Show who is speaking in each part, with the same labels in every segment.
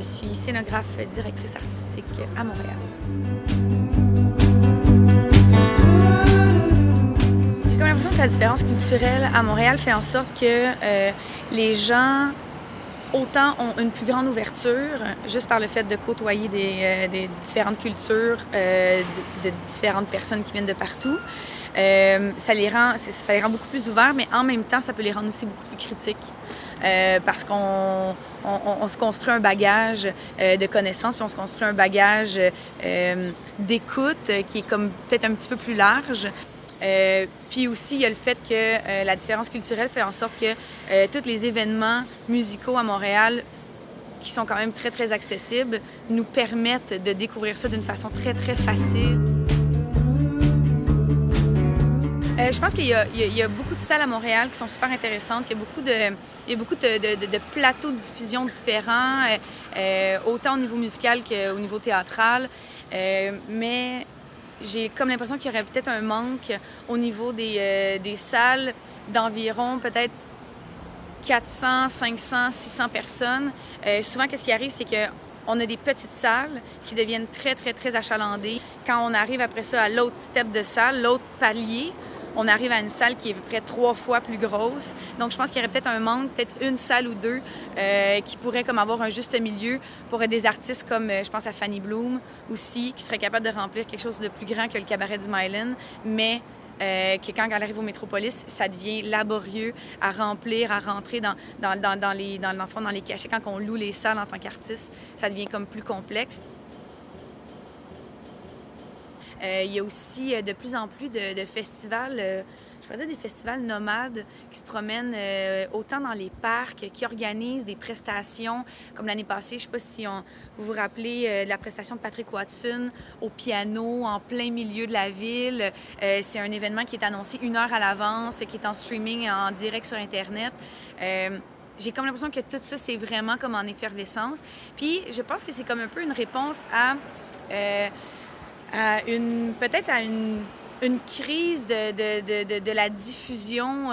Speaker 1: suis scénographe, directrice artistique à Montréal. J'ai comme l'impression que la différence culturelle à Montréal fait en sorte que les gens autant ont une plus grande ouverture juste par le fait de côtoyer des différentes cultures, de différentes personnes qui viennent de partout. Ça les rend beaucoup plus ouverts, mais en même temps, ça peut les rendre aussi beaucoup plus critiques. Parce qu'on se construit un bagage de connaissances, puis on se construit un bagage d'écoute qui est comme peut-être un petit peu plus large. Puis aussi, il y a le fait que la différence culturelle fait en sorte que tous les événements musicaux à Montréal, qui sont quand même très, très accessibles, nous permettent de découvrir ça d'une façon très, très facile. Je pense qu'il y a beaucoup de salles à Montréal qui sont super intéressantes. Il y a beaucoup de plateaux de diffusion différents, autant au niveau musical qu'au niveau théâtral. Mais j'ai comme l'impression qu'il y aurait peut-être un manque au niveau des salles d'environ peut-être 400, 500, 600 personnes. Souvent, qu'est-ce qui arrive, c'est qu'on a des petites salles qui deviennent très, très, très achalandées. Quand on arrive après ça à l'autre step de salle, l'autre palier, on arrive à une salle qui est à peu près 3 fois plus grosse. Donc, je pense qu'il y aurait peut-être un manque, peut-être une salle ou deux qui pourrait comme avoir un juste milieu pour des artistes comme, je pense à Fanny Bloom aussi, qui serait capable de remplir quelque chose de plus grand que le Cabaret du Myland, mais que quand elle arrive au Métropolis, ça devient laborieux à remplir, à rentrer dans les cachets. Quand on loue les salles en tant qu'artiste, ça devient comme plus complexe. Il y a aussi de plus en plus de festivals, je pourrais dire des festivals nomades qui se promènent autant dans les parcs, qui organisent des prestations. Comme l'année passée, je ne sais pas si vous vous rappelez de la prestation de Patrick Watson au piano en plein milieu de la ville. C'est un événement qui est annoncé 1 heure à l'avance, qui est en streaming en direct sur Internet. J'ai comme l'impression que tout ça, c'est vraiment comme en effervescence. Puis je pense que c'est comme un peu une réponse à peut-être à une crise de la diffusion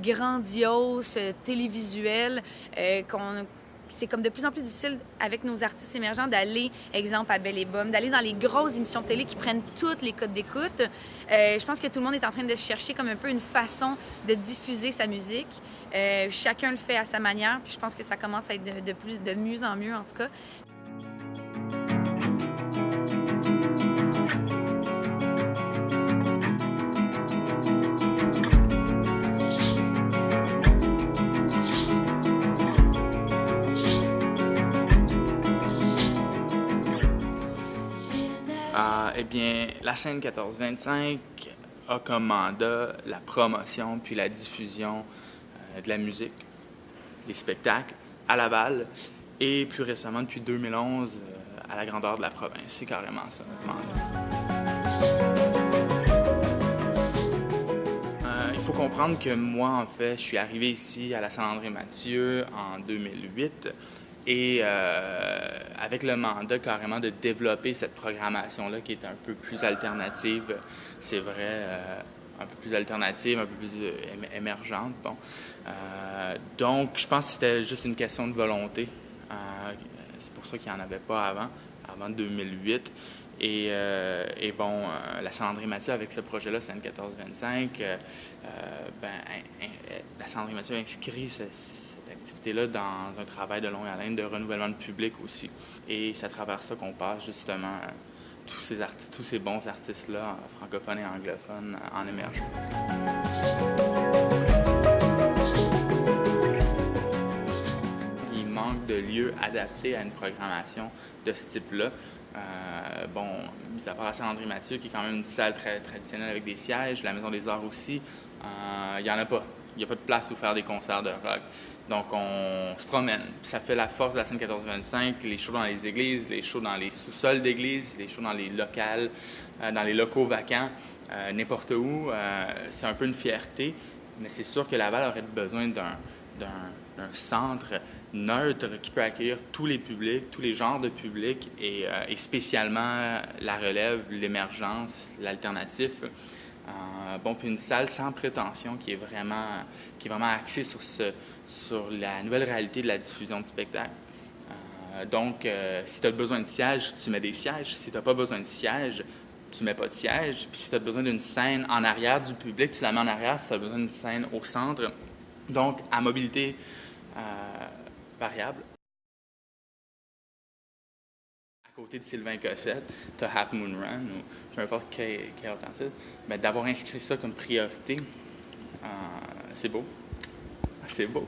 Speaker 1: grandiose, télévisuelle, c'est comme de plus en plus difficile avec nos artistes émergents d'aller, exemple, à Belle et Bomme, d'aller dans les grosses émissions de télé qui prennent toutes les codes d'écoute. Je pense que tout le monde est en train de chercher comme un peu une façon de diffuser sa musique. Chacun le fait à sa manière, puis je pense que ça commence à être de mieux en mieux, en tout cas.
Speaker 2: Eh bien, la scène 1425 a comme mandat la promotion puis la diffusion de la musique, des spectacles à Laval et plus récemment, depuis 2011, à la grandeur de la province. C'est carrément ça, notre mandat. Il faut comprendre que moi, en fait, je suis arrivé ici à la Saint-André-Mathieu en 2008. Et avec le mandat carrément de développer cette programmation-là qui est un peu plus alternative, c'est vrai, un peu plus alternative, un peu plus émergente. Bon. Donc, je pense que c'était juste une question de volonté. C'est pour ça qu'il n'y en avait pas avant 2008. Et bon, la Saint-André-Mathieu, avec ce projet-là, scène 1425, la Saint-André-Mathieu inscrit cette activité-là dans un travail de longue haleine de renouvellement de public aussi. Et c'est à travers ça qu'on passe justement tous ces bons artistes-là, francophones et anglophones, en émergence. Il manque de lieux adaptés à une programmation de ce type-là. Bon, mis à part la Saint-André-Mathieu, qui est quand même une salle très traditionnelle avec des sièges, la Maison des Arts aussi, il n'y en a pas. Il n'y a pas de place où faire des concerts de rock. Donc, on se promène. Ça fait la force de la scène 1425, les shows dans les églises, les shows dans les sous-sols d'églises, les shows dans les locales, dans les locaux vacants, n'importe où. C'est un peu une fierté, mais c'est sûr que Laval aurait besoin d'un centre neutre qui peut accueillir tous les publics, tous les genres de publics et spécialement la relève, l'émergence, l'alternatif. Bon, puis une salle sans prétention qui est vraiment axée sur la nouvelle réalité de la diffusion de spectacles. Donc, si tu as besoin de sièges, tu mets des sièges. Si tu n'as pas besoin de sièges, tu mets pas de siège. Puis si tu as besoin d'une scène en arrière du public, tu la mets en arrière. Si tu as besoin d'une scène au centre. Donc, à mobilité variable. À côté de Sylvain Cossette, tu as Half Moon Run ou peu importe quel alternative. Mais d'avoir inscrit ça comme priorité, c'est beau. C'est beau.